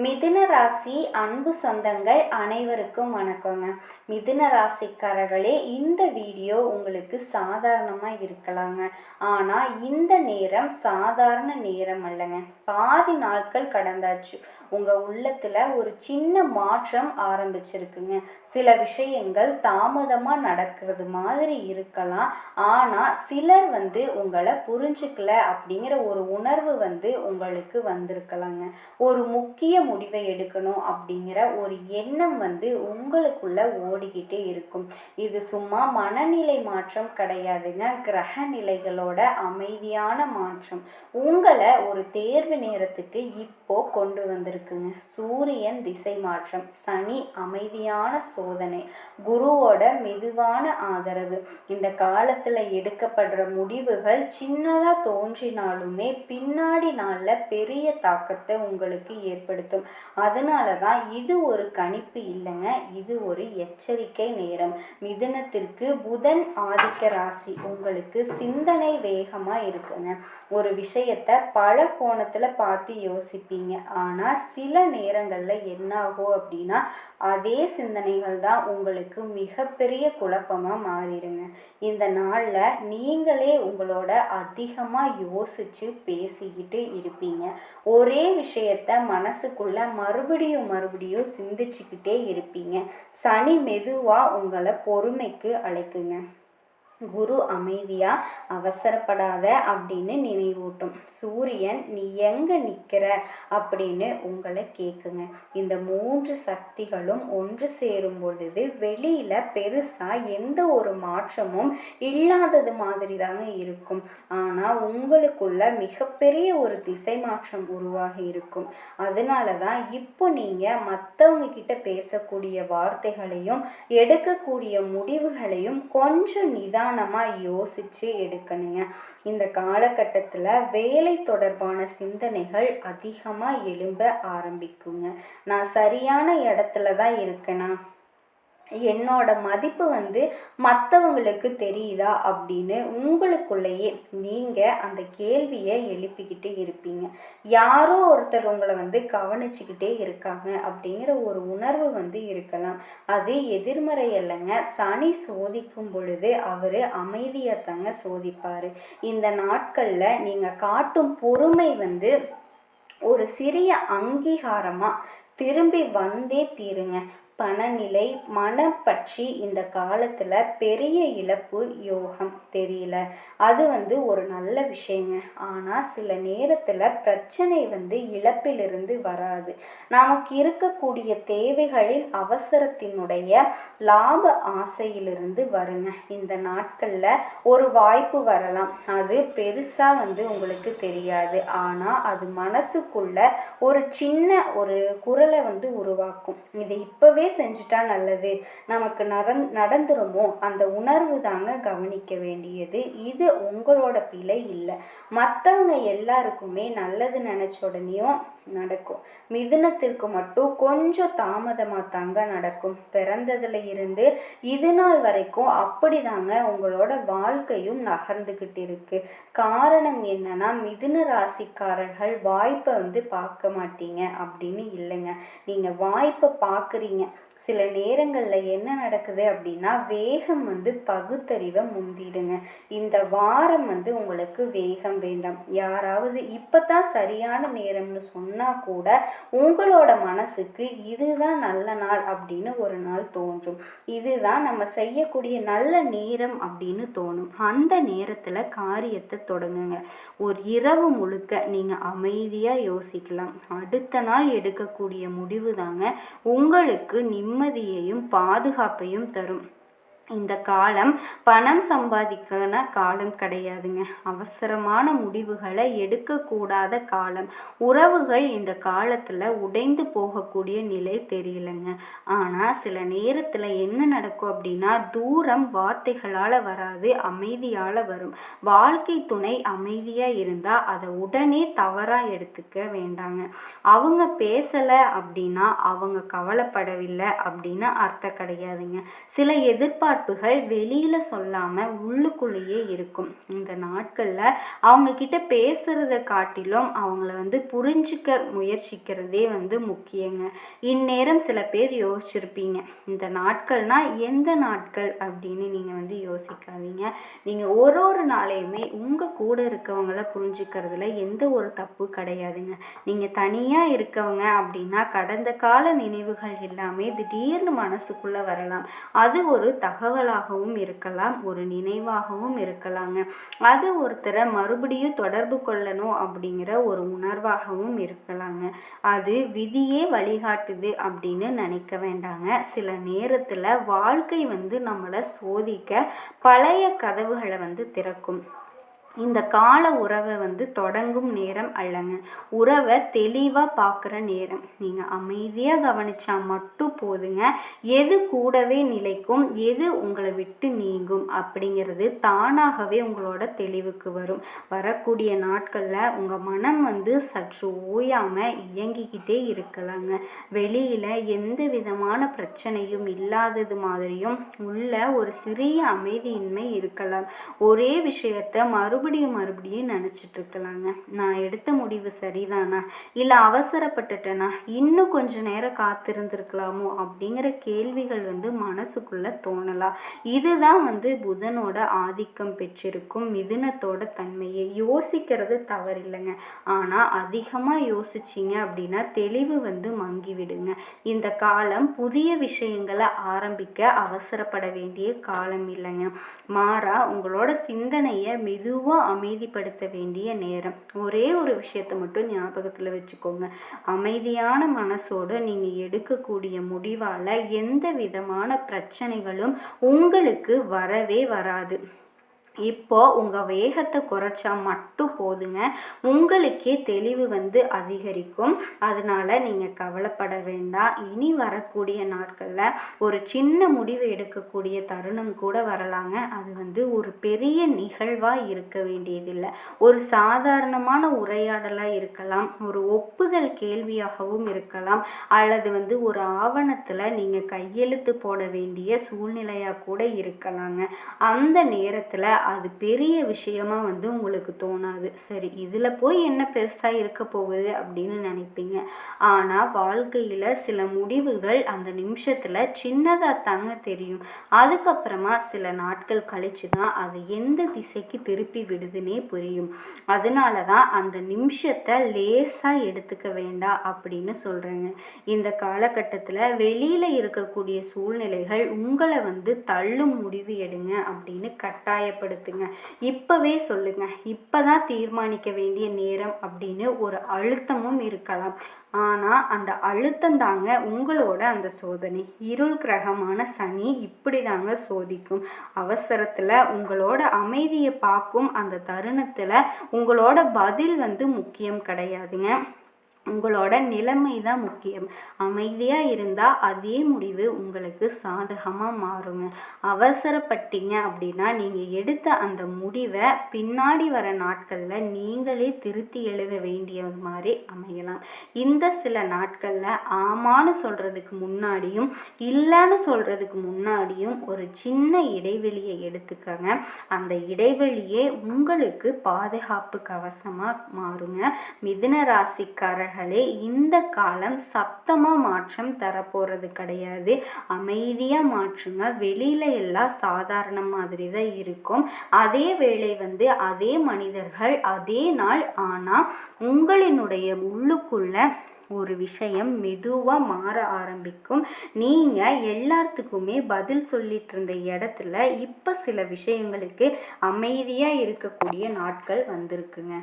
மிதுன ராசி அன்பு சொந்தங்கள் அனைவருக்கும் வணக்கங்க. மிதுன ராசிக்காரர்களே, இந்த வீடியோ உங்களுக்கு சாதாரணமாக இருக்கலாங்க. ஆனால் இந்த நேரம் சாதாரண நேரம் அல்லங்க. பாதி நாட்கள் கடந்தாச்சு. உங்கள் உள்ளத்தில் ஒரு சின்ன மாற்றம் ஆரம்பிச்சிருக்குங்க. சில விஷயங்கள் தாமதமாக நடக்கிறது மாதிரி இருக்கலாம். ஆனால் சிலர் உங்களை புரிஞ்சுக்கல அப்படிங்கிற ஒரு உணர்வு உங்களுக்கு வந்திருக்கலாங்க. ஒரு முக்கிய முடிவை எடுக்கணும் அப்படிங்கிற ஒரு எண்ணம் உங்களுக்குள்ள ஓடிக்கிட்டே இருக்கும். இது சும்மா மனநிலை மாற்றம் கிடையாதுங்க, கிரக நிலைகளோட அமைதியான மாற்றம். உங்களை ஒரு தேர்வு நேரத்துக்கு இப்போ கொண்டு வந்திருக்குங்க. சூரியன் திசை மாற்றம், சனி அமைதியான சோதனை, குருவோட மெதுவான ஆதரவு. இந்த காலத்துல எடுக்கப்படுற முடிவுகள் சின்னதா தோன்றினாலுமே பின்னாடி நாள்ல பெரிய தாக்கத்தை உங்களுக்கு ஏற்படுத்தும். அதனால தான் இது ஒரு கணிப்பு இல்லைங்க, இது ஒரு எச்சரிக்கை நேரம். மிதுனத்திற்கு புதன் ஆதிக்க ராசி. உங்களுக்கு சிந்தனை வேகமா இருக்குங்க. ஒரு விஷயத்த பல கோணத்துல பார்த்து யோசிப்பீங்க. ஆனா சில நேரங்கள்ல என்ன ஆகும் அப்படின்னா அதே சிந்தனைகள் தான் உங்களுக்கு மிகப்பெரிய குழப்பமா மாறிடுங்க. இந்த நாள்ல நீங்களே உங்களோட அதிகமா யோசிச்சு பேசிக்கிட்டு இருப்பீங்க. ஒரே விஷயத்த மனசுக்குள்ள மறுபடியும் சிந்திச்சுக்கிட்டே இருப்பீங்க. சனி மெதுவா உங்களை பொறுமைக்கு அழைக்குங்க. குரு அமைதியா அவசரப்படாத அப்படின்னு நினைவூட்டும். சூரியன் நீ எங்க நிற்கிற அப்படின்னு உங்களை கேட்குங்க. இந்த 3 சக்திகளும் ஒன்று சேரும் பொழுது வெளியில பெருசா எந்த ஒரு மாற்றமும் இல்லாதது மாதிரி தாங்க இருக்கும். ஆனா உங்களுக்குள்ள மிகப்பெரிய ஒரு திசை மாற்றம் உருவாகி இருக்கும். அதனால தான் இப்போ நீங்க மற்றவங்க கிட்ட பேசக்கூடிய வார்த்தைகளையும் எடுக்கக்கூடிய முடிவுகளையும் கொஞ்சம் நிதானமாக யோசித்து எடுக்கணுங்க. இந்த காலகட்டத்தில் வேலை தொடர்பான சிந்தனைகள் அதிகமாக எழும்ப ஆரம்பிக்குங்க. நான் சரியான இடத்துல தான் இருக்கேனா, என்னோட மதிப்பு மற்றவங்களுக்கு தெரியுதா அப்படின்னு உங்களுக்குள்ளேயே நீங்கள் அந்த கேள்வியை எழுப்பிக்கிட்டே இருப்பீங்க. யாரோ ஒருத்தர் உங்களை கவனிச்சுக்கிட்டே இருக்காங்க அப்படிங்கிற ஒரு உணர்வு இருக்கலாம். அது எதிர்மறை இல்லைங்க. சனி சோதிக்கும் பொழுது அவர் அமைதியத்தாங்க சோதிப்பார். இந்த நாட்களில் நீங்கள் காட்டும் பொறுமை ஒரு சிறிய அங்கீகாரமாக திரும்பி வந்தே தீருங்க. பணநிலை, மனம் பற்றி இந்த காலத்தில் பெரிய இழப்பு யோகம் தெரியல. அது ஒரு நல்ல விஷயங்க. ஆனால் சில நேரத்தில் பிரச்சனை இழப்பிலிருந்து வராது. நமக்கு இருக்கக்கூடிய தேவைகளில் அவசரத்தினுடைய லாப ஆசையிலிருந்து வருங்க. இந்த நாட்களில் ஒரு வாய்ப்பு வரலாம். அது பெருசாக உங்களுக்கு தெரியாது. ஆனால் அது மனசுக்குள்ள ஒரு சின்ன ஒரு குரலை உருவாக்கும். இதை இப்போவே செஞ்சுட்டா நல்லது, நமக்கு நடந்துருமோ, அந்த உணர்வு தாங்க கவனிக்க வேண்டியது. இது உங்களோட பிழை இல்லை. மற்றவங்க எல்லாருக்குமே நல்லது நினைச்ச உடனேயும் நடக்கும். மிதுனத்திற்கு மட்டும் கொஞ்சம் தாமதமாக தாங்க நடக்கும். பிறந்ததுல இருந்து இது நாள் வரைக்கும் அப்படிதாங்க உங்களோட வாழ்க்கையும் நகர்ந்துகிட்டு இருக்கு. காரணம் என்னன்னா, மிதுன ராசிக்காரர்கள் வாய்ப்பை பார்க்க மாட்டீங்க அப்படின்னு இல்லைங்க. நீங்க வாய்ப்பை பார்க்குறீங்க. சில நேரங்களில் என்ன நடக்குது அப்படின்னா வேகம் பகுத்தறிவை முந்திடுங்க. இந்த வாரம் உங்களுக்கு வேகம் வேண்டாம். யாராவது இப்போ தான் சரியான நேரம்னு சொன்னால் கூட உங்களோட மனசுக்கு இதுதான் நல்ல நாள் அப்படின்னு ஒரு நாள் தோன்றும். இதுதான் நம்ம செய்யக்கூடிய நல்ல நேரம் அப்படின்னு தோணும். அந்த நேரத்தில் காரியத்தை தொடங்குங்க. ஒரு இரவு முழுக்க நீங்கள் அமைதியாக யோசிக்கலாம். அடுத்த நாள் எடுக்கக்கூடிய முடிவு தாங்க உங்களுக்கு நிம்மதியையும் பாதுகாப்பையும் தரும். இந்த காலம் பணம் சம்பாதிக்கான காலம் கிடையாதுங்க. அவசரமான முடிவுகளை எடுக்கக்கூடாத காலம். உறவுகள் இந்த காலத்தில் உடைந்து போகக்கூடிய நிலை தெரியலைங்க. ஆனால் சில நேரத்தில் என்ன நடக்கும் அப்படின்னா தூரம் வார்த்தைகளால் வராது, அமைதியால் வரும். வாழ்க்கை துணை அமைதியாக இருந்தால் அதை உடனே தவறாக எடுத்துக்க வேண்டாங்க. அவங்க பேசலை அப்படின்னா அவங்க கவலைப்படவில்லை அப்படின்னு அர்த்தம் கிடையாதுங்க. சில எதிர்பார்ப்பு எதிர்பார்ப்புகள் வெளியில் சொல்லாமல் உள்ளுக்குள்ளேயே இருக்கும். இந்த நாட்களில் அவங்கக்கிட்ட பேசுகிறத காட்டிலும் அவங்கள வந்து புரிஞ்சிக்க முயற்சிக்கிறதே வந்து முக்கியங்க. இந்நேரம் சில பேர் யோசிச்சிருப்பீங்க, இந்த நாட்கள்னால் எந்த நாட்கள் அப்படின்னு நீங்கள் வந்து யோசிக்காதீங்க. நீங்கள் ஒரு நாளையுமே உங்கள் கூட இருக்கவங்கள புரிஞ்சுக்கிறதுல எந்த ஒரு தப்பு கிடையாதுங்க. நீங்கள் தனியாக இருக்கவங்க அப்படின்னா கடந்த கால நினைவுகள் எல்லாமே திடீர்னு மனசுக்குள்ளே வரலாம். அது ஒரு தகவலாகவும் இருக்கலாம், ஒரு நினைவாகவும் இருக்கலாங்க. அது ஒருத்தரை மறுபடியும் தொடர்பு கொள்ளணும் அப்படிங்கிற ஒரு உணர்வாகவும் இருக்கலாங்க. அது விதியே வழிகாட்டுது அப்படின்னு நினைக்க வேண்டாங்க. சில நேரத்தில் வாழ்க்கை வந்து நம்மளை சோதிக்க பழைய கதவுகளை வந்து திறக்கும். இந்த கால உறவை வந்து தொடங்கும் நேரம் அல்லங்க, உறவை தெளிவாக பார்க்குற நேரம். நீங்கள் அமைதியாக கவனித்தா மட்டும் போதுங்க. எது கூடவே நிலைக்கும், எது உங்களை விட்டு நீங்கும் அப்படிங்கிறது தானாகவே உங்களோட தெளிவுக்கு வரும். வரக்கூடிய நாட்களில் உங்கள் மனம் வந்து சற்று ஓயாமல் இயங்கிக்கிட்டே இருக்கலாங்க. வெளியில் எந்த விதமான பிரச்சனையும் இல்லாதது மாதிரியும் உள்ள ஒரு சிறிய அமைதியின்மை இருக்கலாம். ஒரே விஷயத்தை மறுபடியும் நினச்சிட்டு இருக்கலாங்க. நான் எடுத்த முடிவு சரிதானா, இல்லை அவசரப்பட்டுட்டேனா, இன்னும் கொஞ்ச நேரம் காத்திருந்திருக்கலாமோ அப்படிங்கிற கேள்விகள் வந்து மனசுக்குள்ளே தோணலாம். இதுதான் வந்து புதனோட ஆதிக்கம் பெற்றிருக்கும் மிதுனத்தோட தன்மையை. யோசிக்கிறது தவறில்லைங்க, ஆனால் அதிகமாக யோசிச்சிங்க அப்படின்னா தெளிவு வந்து மங்கிவிடுங்க. இந்த காலம் புதிய விஷயங்களை ஆரம்பிக்க அவசரப்பட வேண்டிய காலம் இல்லைங்க. மாறா உங்களோட சிந்தனையை மெதுவாக அமைதிப்படுத்த வேண்டிய நேரம். ஒரே ஒரு விஷயத்தை மட்டும் ஞாபகத்தில் வச்சுக்கோங்க, அமைதியான மனசோடு நீங்கள் எடுக்கக்கூடிய முடிவால் எந்த விதமான பிரச்சனைகளும் உங்களுக்கு வரவே வராது. இப்போ உங்கள் வேகத்தை குறைச்சா மட்டும் போதுங்க, உங்களுக்கே தெளிவு வந்து அதிகரிக்கும். அதனால் நீங்கள் கவலைப்பட வேண்டாம். இனி வரக்கூடிய நாட்களில் ஒரு சின்ன முடிவு எடுக்கக்கூடிய தருணம் கூட வரலாங்க. அது வந்து ஒரு பெரிய நிகழ்வாக இருக்க வேண்டியதில்லை, ஒரு சாதாரணமான உரையாடலாக இருக்கலாம், ஒரு ஒப்புதல் கேள்வியாகவும் இருக்கலாம், அல்லது வந்து ஒரு ஆவணத்தில் நீங்கள் கையெழுத்து போட வேண்டிய சூழ்நிலையாக கூட இருக்கலாங்க. அந்த நேரத்தில் அது பெரிய விஷயமா வந்து உங்களுக்கு தோணாது. சரி, இதில் போய் என்ன பெருசாக இருக்க போகுது அப்படின்னு நினைப்பீங்க. ஆனால் வாழ்க்கையில் சில முடிவுகள் அந்த நிமிஷத்தில் சின்னதாக தாங்க தெரியும். அதுக்கப்புறமா சில நாட்கள் கழிச்சு தான் அது எந்த திசைக்கு திருப்பி விடுதுன்னே புரியும். அதனால தான் அந்த நிமிஷத்தை லேசாக எடுத்துக்க வேண்டாம் அப்படின்னு சொல்கிறேங்க. இந்த காலகட்டத்தில் வெளியில் இருக்கக்கூடிய சூழ்நிலைகள் உங்களை வந்து தள்ளும் முடிவு எடுங்க அப்படின்னு கட்டாயப்படுத்துங்க. இப்பவே சொல்லுங்க, இப்பதான் தீர்மானிக்க வேண்டிய நேரம் அப்படின்னு ஒரு அழுத்தமும் இருக்கலாம். ஆனால் அந்த அழுத்தம் தாங்க உங்களோட அந்த சோதனை. இருள் கிரகமான சனி இப்படி தாங்க சோதிக்கும். அவசரத்தில் உங்களோட அமைதியை பார்க்கும் அந்த தருணத்தில் உங்களோட பதில் வந்து முக்கியம் கிடையாதுங்க, உங்களோட நிலைமை தான் முக்கியம். அமைதியாக இருந்தால் அதே முடிவு உங்களுக்கு சாதகமாக மாறுங்க. அவசரப்பட்டீங்க அப்படின்னா நீங்கள் எடுத்த அந்த முடிவை பின்னாடி வர நாட்களில் நீங்களே திருத்தி எழுத வேண்டிய மாதிரி அமையலாம். இந்த சில நாட்களில் ஆமான்னு சொல்கிறதுக்கு முன்னாடியும் இல்லைன்னு சொல்கிறதுக்கு முன்னாடியும் ஒரு சின்ன இடைவெளியை எடுத்துக்கங்க. அந்த இடைவெளியே உங்களுக்கு பாதுகாப்பு கவசமாக மாறுங்க. மிதுன ராசிக்காரர்களே, இந்த காலம் சத்தமாக மாற்றம் தரப்போகிறது கிடையாது. அமைதியாக மாற்றுங்க. வெளியில எல்லாம் சாதாரண மாதிரி தான் இருக்கும். அதே வேளை வந்து அதே மனிதர்கள் அதே நாள், ஆனால் உங்களினுடைய உள்ளுக்குள்ள ஒரு விஷயம் மெதுவாக மாற ஆரம்பிக்கும். நீங்கள் எல்லாத்துக்குமே பதில் சொல்லிட்டு இருந்த இடத்துல இப்போ சில விஷயங்களுக்கு அமைதியாக இருக்கக்கூடிய நாட்கள் வந்திருக்குங்க.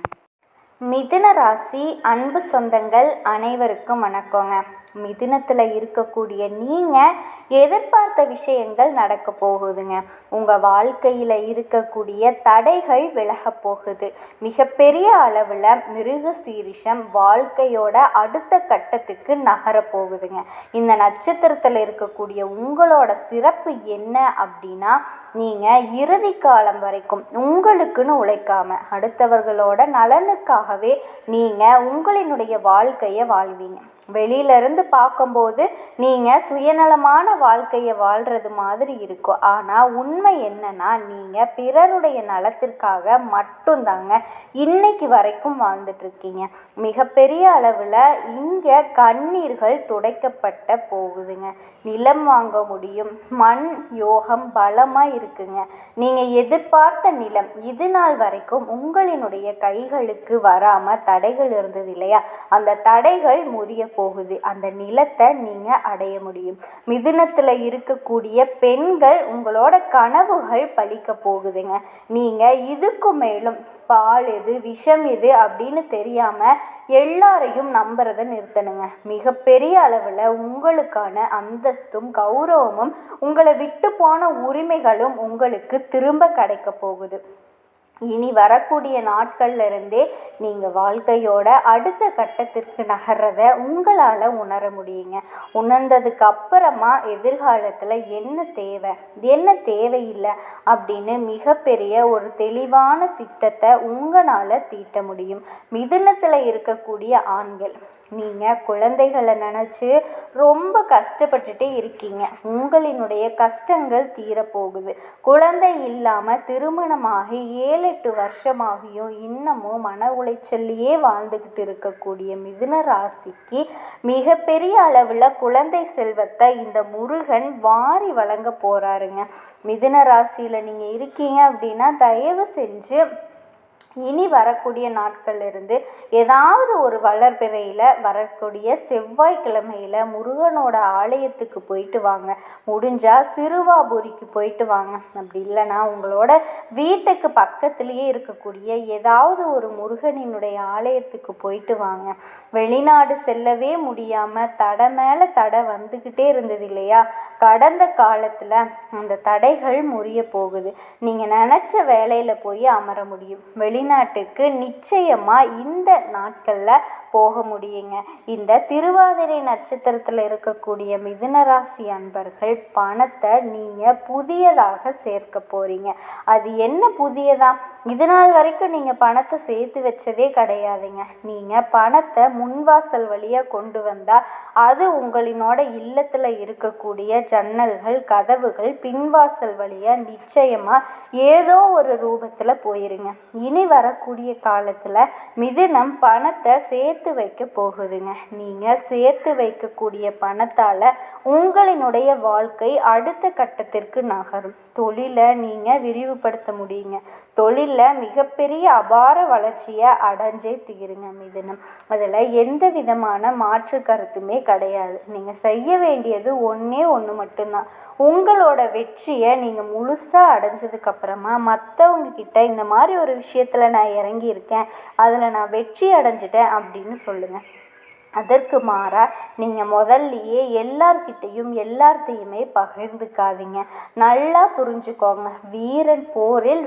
மிதுன ராசி அன்பு சொந்தங்கள் அனைவருக்கும் வணக்கங்க. மிதுனத்தில் இருக்கக்கூடிய நீங்கள் எதிர்பார்த்த விஷயங்கள் நடக்க போகுதுங்க. உங்கள் வாழ்க்கையில் இருக்கக்கூடிய தடைகள் விலக போகுது. மிகப்பெரிய அளவில் மிருக சீரிஷம் வாழ்க்கையோட அடுத்த கட்டத்துக்கு நகர போகுதுங்க. இந்த நட்சத்திரத்தில் இருக்கக்கூடிய உங்களோட சிறப்பு என்ன அப்படின்னா, நீங்கள் இறுதி காலம் வரைக்கும் உங்களுக்குன்னு உழைக்காம அடுத்தவர்களோட நலனுக்காகவே நீங்கள் உங்களினுடைய வாழ்க்கையை வாழ்வீங்க. வெளியிலேருந்து பார்க்கும்போது நீங்கள் சுயநலமான வாழ்க்கையை வாழ்கிறது மாதிரி இருக்கும். ஆனால் உண்மை என்னன்னா, நீங்கள் பிறருடைய நலத்திற்காக மட்டும்தாங்க இன்னைக்கு வரைக்கும் வாழ்ந்துட்டுருக்கீங்க. மிகப்பெரிய அளவில் இங்கே கண்ணீர்கள் துடைக்கப்பட்ட போகுதுங்க. நிலம் வாங்க முடியும், மண் யோகம் பலமாக இருக்குங்க. நீங்கள் எதிர்பார்த்த நிலம் இது நாள் வரைக்கும் உங்களினுடைய கைகளுக்கு வராமல் தடைகள் இருந்தது இல்லையா, அந்த தடைகள் முறிய போகுது. அந்த நிலத்தை நீங்கள் அடைய முடியும். மிதுனத்தில் இருக்கக்கூடிய பெண்கள் உங்களோட கனவுகள் பலிக்க போகுதுங்க. நீங்கள் இதுக்கு மேலும் பால் எது விஷம் எது அப்படின்னு தெரியாமல் எல்லாரையும் நம்புறதை நிறுத்தணுங்க. மிகப்பெரிய அளவில் உங்களுக்கான அந்தஸ்தும் கௌரவமும் உங்களை விட்டு போன உரிமைகளும் உங்களுக்கு திரும்ப கிடைக்க போகுது. இனி வரக்கூடிய நாட்கள்ல இருந்தே நீங்கள் வாழ்க்கையோட அடுத்த கட்டத்திற்கு நகர்றதை உங்களால் உணர முடியுங்க. உணர்ந்ததுக்கு அப்புறமா எதிர்காலத்தில் என்ன தேவை என்ன தேவையில்லை அப்படின்னு மிகப்பெரிய ஒரு தெளிவான திட்டத்தை உங்களால் தீட்ட முடியும். மிதுனத்தில் இருக்கக்கூடிய ஆண்கள், நீங்கள் குழந்தைகளை நினச்சி ரொம்ப கஷ்டப்பட்டுட்டே இருக்கீங்க. உங்களினுடைய கஷ்டங்கள் தீரப்போகுது. குழந்தை இல்லாமல் திருமணமாகி 7-8 வருஷமாகியும் இன்னமும் மன உளைச்சல்லையே வாழ்ந்துக்கிட்டு இருக்கக்கூடிய மிதுன ராசிக்கு மிகப்பெரிய அளவில் குழந்தை செல்வத்தை இந்த முருகன் வாரி வழங்க போகிறாருங்க. மிதுன ராசியில் நீங்கள் இருக்கீங்க அப்படின்னா தயவு செஞ்சு இனி வரக்கூடிய நாட்கள்லேருந்து ஏதாவது ஒரு வளர்பிறையில் வரக்கூடிய செவ்வாய்க்கிழமையில் முருகனோட ஆலயத்துக்கு போயிட்டு வாங்க. முடிஞ்சால் சிறுவாபுரிக்கு போயிட்டு வாங்க. அப்படி இல்லைன்னா உங்களோட வீட்டுக்கு பக்கத்துலேயே இருக்கக்கூடிய ஏதாவது ஒரு முருகனினுடைய ஆலயத்துக்கு போயிட்டு வாங்க. வெளிநாடு செல்லவே முடியாமல் தடை மேலே தடை வந்துக்கிட்டே இருந்தது இல்லையா, கடந்த காலத்தில் அந்த தடைகள் முறிய போகுது. நீங்கள் நினச்ச வேலையில் போய் அமர முடியும். வெளிநாட்டுக்கு நிச்சயமாக இந்த நாட்களில் போக முடியுங்க. இந்த திருவாதிரை நட்சத்திரத்தில் இருக்கக்கூடிய மிதுன ராசி அன்பர்கள் பணத்தை நீங்கள் புதியதாக சேர்க்க போகிறீங்க. அது என்ன புதியதா? இது நாள் வரைக்கும் நீங்கள் பணத்தை சேர்த்து வச்சதே கிடையாதுங்க. நீங்கள் பணத்தை முன்வாசல் வழியாக கொண்டு வந்தால் அது உங்களினோட இல்லத்தில் இருக்கக்கூடிய ஜன்னல்கள் கதவுகள் பின்வாசல் வழியாக நிச்சயமாக ஏதோ ஒரு ரூபத்தில் போயிருங்க. இனி வரக்கூடிய காலத்தில் மிதுனம் பணத்தை சேர்த்து வைக்க போகுதுங்க. நீங்கள் சேர்த்து வைக்கக்கூடிய பணத்தால் உங்களினுடைய வாழ்க்கை அடுத்த கட்டத்திற்கு நகரும். தொழிலை நீங்கள் விரிவுபடுத்த முடியுங்க. தொழிலில் மிகப்பெரிய அபார வளர்ச்சியை அடைஞ்சே தீருங்க மிதுனம். அதில் எந்த விதமான மாற்று கருத்துமே கிடையாது. நீங்கள் செய்ய வேண்டியது ஒன்றே ஒன்று மட்டும்தான். உங்களோட வெற்றியை நீங்கள் முழுசாக அடைஞ்சதுக்கப்புறமா மற்றவங்க கிட்ட இந்த மாதிரி ஒரு விஷயத்தில் நான் இறங்கியிருக்கேன், அதில் நான் வெற்றி அடைஞ்சிட்டேன் அப்படின்னு சொல்லுங்கள். அதற்கு மாறாக நீங்கள் முதல்லையே எல்லார்கிட்டையும் எல்லாத்தையுமே பகிர்ந்துக்காதீங்க. நல்லா புரிஞ்சுக்கோங்க, வீரன் போரில்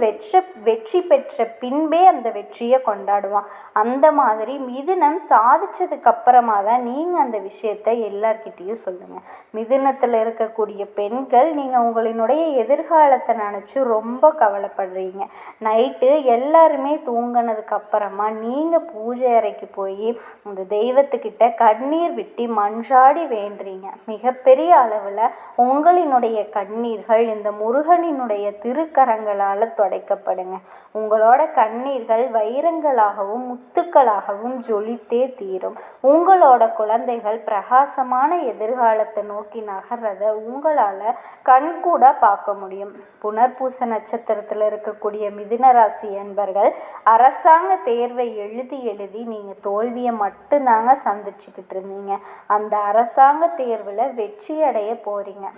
வெற்றி பெற்ற பின்பே அந்த வெற்றியை கொண்டாடுவான். அந்த மாதிரி மிதுனம் சாதிச்சதுக்கு அப்புறமா தான் நீங்கள் அந்த விஷயத்தை எல்லார்கிட்டையும் சொல்லுங்கள். மிதுனத்தில் இருக்கக்கூடிய பெண்கள், நீங்கள் உங்களினுடைய எதிர்காலத்தை நினச்சி ரொம்ப கவலைப்படுறீங்க. நைட்டு எல்லாருமே தூங்கினதுக்கு அப்புறமா நீங்கள் பூஜை அறைக்கு போய் அந்த தெய்வத்துக்கிட்ட கண்ணீர் விட்டு மன்றாடி வேண்டுறீங்க. மிகப்பெரிய அளவில் உங்களினுடைய கண்ணீர்கள் இந்த முருகனினுடைய திருக்கரங்களால் துடைக்கப்படுங்க. உங்களோட கண்ணீர்கள் வைரங்களாகவும் முத்துக்களாகவும் ஜொலித்தே தீரும். உங்களோட குழந்தைகள் பிரகாசமான எதிர்காலத்தை நோக்கி நகர்றதை உங்களால் கண்கூட பார்க்க முடியும். புனர்பூச நட்சத்திரத்தில் இருக்கக்கூடிய மிதுன ராசி என்பர்கள் அரசாங்க தேர்வை எழுதி நீங்கள் தோல்வியை மட்டும்தாங்க சந்திச்சுக்கிட்டு இருந்தீங்க. அந்த அரசாங்க தேர்வில் வெற்றி அடைய போகிறீங்க.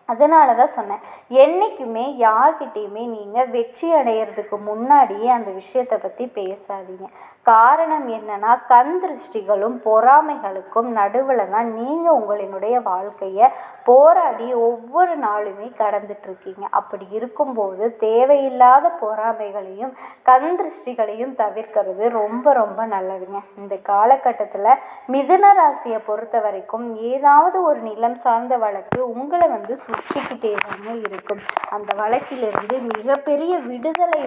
அதனால தான் சொன்னேன், என்றைக்குமே யார்கிட்டையுமே நீங்கள் வெற்றி அடையிறதுக்கு முன்னாடியே அந்த விஷயத்தை பற்றி பேசாதீங்க. காரணம் என்னன்னா, கண் திருஷ்டிகளும் பொறாமைகளுக்கும் நடுவில் தான் நீங்கள் உங்களினுடைய வாழ்க்கையை போராடி ஒவ்வொரு நாளுமே கடந்துட்டுருக்கீங்க. அப்படி இருக்கும்போது தேவையில்லாத பொறாமைகளையும் கண் திருஷ்டிகளையும் தவிர்க்கிறது ரொம்ப ரொம்ப நல்லதுங்க. இந்த காலகட்டத்தில் மிதுன ராசியை பொறுத்த வரைக்கும் ஏதாவது ஒரு நிலம் சார்ந்த வழக்கு உங்களை சுற்றிக்கிட்டே தாங்க இருக்கும். அந்த வழக்கிலிருந்து மிகப்பெரிய விடுதலை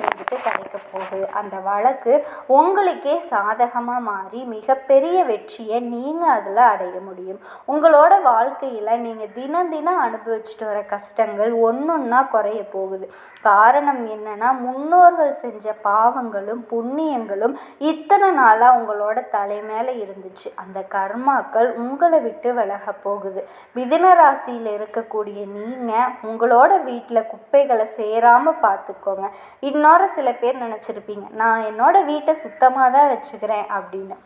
கிடைக்க போகுது. அந்த வழக்கு உங்களுக்கு உங்களுக்கே சாதகமாக மாறி மிகப்பெரிய வெற்றியை நீங்கள் அதில் அடைய முடியும். உங்களோட வாழ்க்கையில் நீங்கள் தினம் தினம் அனுபவிச்சுட்டு வர கஷ்டங்கள் ஒன்றொன்னா குறைய போகுது. காரணம் என்னன்னா, முன்னோர்கள் செஞ்ச பாவங்களும் புண்ணியங்களும் இத்தனை நாளாக உங்களோட தலை மேலே இருந்துச்சு. அந்த கர்மாக்கள் உங்களை விட்டு விலக போகுது. மிதுன ராசியில் இருக்கக்கூடிய நீங்கள் உங்களோட வீட்டில் குப்பைகளை சேராமல் பார்த்துக்கோங்க. இன்னொரு சில பேர் நினச்சிருப்பீங்க, நான் என்னோட வீட்டை சுத்தமாக தான் வச்சுக்கிறேன் அப்படின்னு.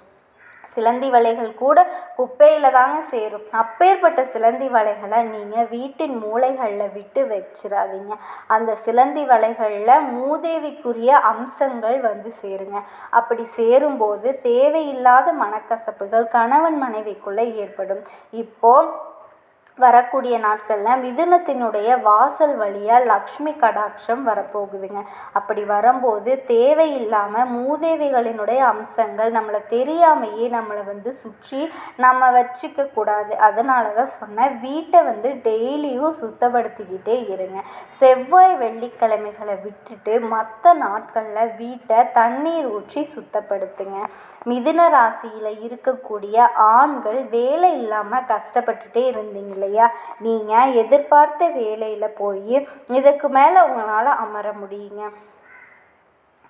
சிலந்தி வலைகள் கூட குப்பையில் தாங்க சேரும். அப்பேற்பட்ட சிலந்தி வலைகளை நீங்கள் வீட்டின் மூலைகளில் விட்டு வச்சிடாதீங்க. அந்த சிலந்தி வலைகளில் மூதேவிக்குரிய அம்சங்கள் வந்து சேருங்க. அப்படி சேரும்போது தேவையில்லாத மனக்கசப்புகள் கணவன் மனைவிக்குள்ளே ஏற்படும். வரக்கூடிய நாட்களில் மிதுனத்தினுடைய வாசல் வழியாக லக்ஷ்மி கடாட்சம் வரப்போகுதுங்க. அப்படி வரும்போது தேவையில்லாமல் மூதேவிகளினுடைய அம்சங்கள் நம்மளை தெரியாமையே நம்மளை வந்து சுற்றி நம்ம வச்சுக்க கூடாது. அதனால தான் சொன்னேன், வீட்டை வந்து டெய்லியும் சுத்தப்படுத்திக்கிட்டே இருங்க. செவ்வாய் வெள்ளிக்கிழமைகளை விட்டுட்டு மற்ற நாட்களில் வீட்டை தண்ணீர் ஊற்றி சுத்தப்படுத்துங்க. மிதுன ராசியில் இருக்கக்கூடிய ஆண்கள் வேலை இல்லாமல் கஷ்டப்பட்டுட்டே இருந்தீங்க இல்லையா? நீங்கள் எதிர்பார்த்த வேலையில் போய் இதுக்கு மேலே உங்களால் அமர முடியுங்க.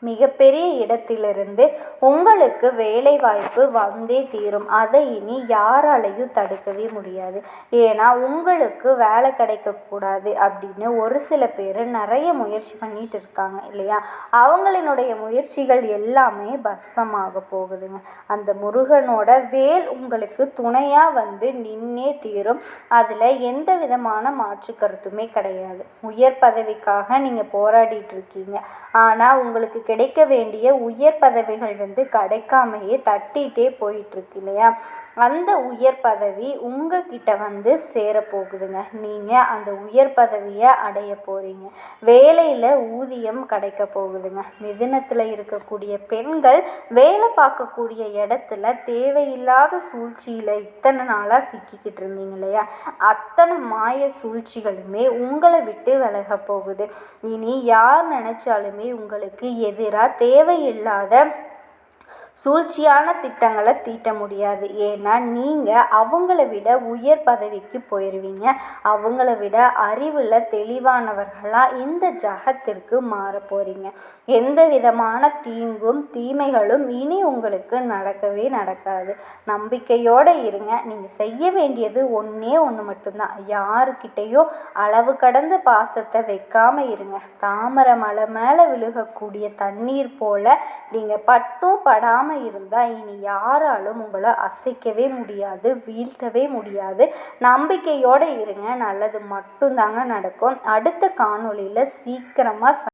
மிகப்பெரிய இடத்திலிருந்து உங்களுக்கு வேலை வாய்ப்பு வந்தே தீரும். அதை இனி யாராலையும் தடுக்கவே முடியாது. ஏன்னா உங்களுக்கு வேலை கிடைக்கக்கூடாது அப்படின்னு ஒரு சில பேர் நிறைய முயற்சி பண்ணிட்டு இருக்காங்க இல்லையா? அவங்களினுடைய முயற்சிகள் எல்லாமே பஸ்மமாக போகுதுங்க. அந்த முருகனோட வேல் உங்களுக்கு துணையாக வந்து நின்னே தீரும். அதில் எந்த விதமான மாற்று கருத்துமே கிடையாது. உயர் பதவிக்காக நீங்கள் போராடிட்டு இருக்கீங்க. ஆனால் உங்களுக்கு கிடைக்க வேண்டிய உயர் பதவிகள் வந்து கிடைக்காமையே தட்டிகிட்டே போயிட்டுருக்கு இல்லையா? அந்த உயர் பதவி உங்ககிட்ட வந்து சேரப்போகுதுங்க. நீங்கள் அந்த உயர் பதவியை அடைய போகிறீங்க. வேலையில் ஊதியம் கிடைக்க போகுதுங்க. மிதுனத்தில் இருக்கக்கூடிய பெண்கள் வேலை பார்க்கக்கூடிய இடத்துல தேவையில்லாத சூழ்ச்சியில் இத்தனை நாளாக சிக்கிக்கிட்டு இருந்தீங்க இல்லையா? அத்தனை மாய சூழ்ச்சிகளுமே உங்களை விட்டு விலக போகுது. இனி யார் நினச்சாலுமே உங்களுக்கு எதிராக தேவையில்லாத சூழ்ச்சியான திட்டங்களை தீட்ட முடியாது. ஏன்னா நீங்கள் அவங்கள விட உயர் பதவிக்கு போயிடுவீங்க. அவங்கள விட அறிவில் தெளிவானவர்களாக இந்த ஜகத்திற்கு மாற போகிறீங்க. எந்த விதமான தீங்கும் தீமைகளும் இனி உங்களுக்கு நடக்கவே நடக்காது. நம்பிக்கையோடு இருங்க. நீங்கள் செய்ய வேண்டியது ஒன்றே ஒன்று மட்டும்தான். யாருக்கிட்டேயோ அளவு கடந்த பாசத்தை வைக்காமல் இருங்க. தாமரை மலை மேலே விழுகக்கூடிய தண்ணீர் போல நீங்கள் பட்டும் படாமல் இருந்தால் இனி யாராலும் உங்களை அசைக்கவே முடியாது, வீழ்த்தவே முடியாது. நம்பிக்கையோடு இருங்க. நல்லது மட்டும்தாங்க நடக்கும். அடுத்த காணொளியில் சீக்கிரமாக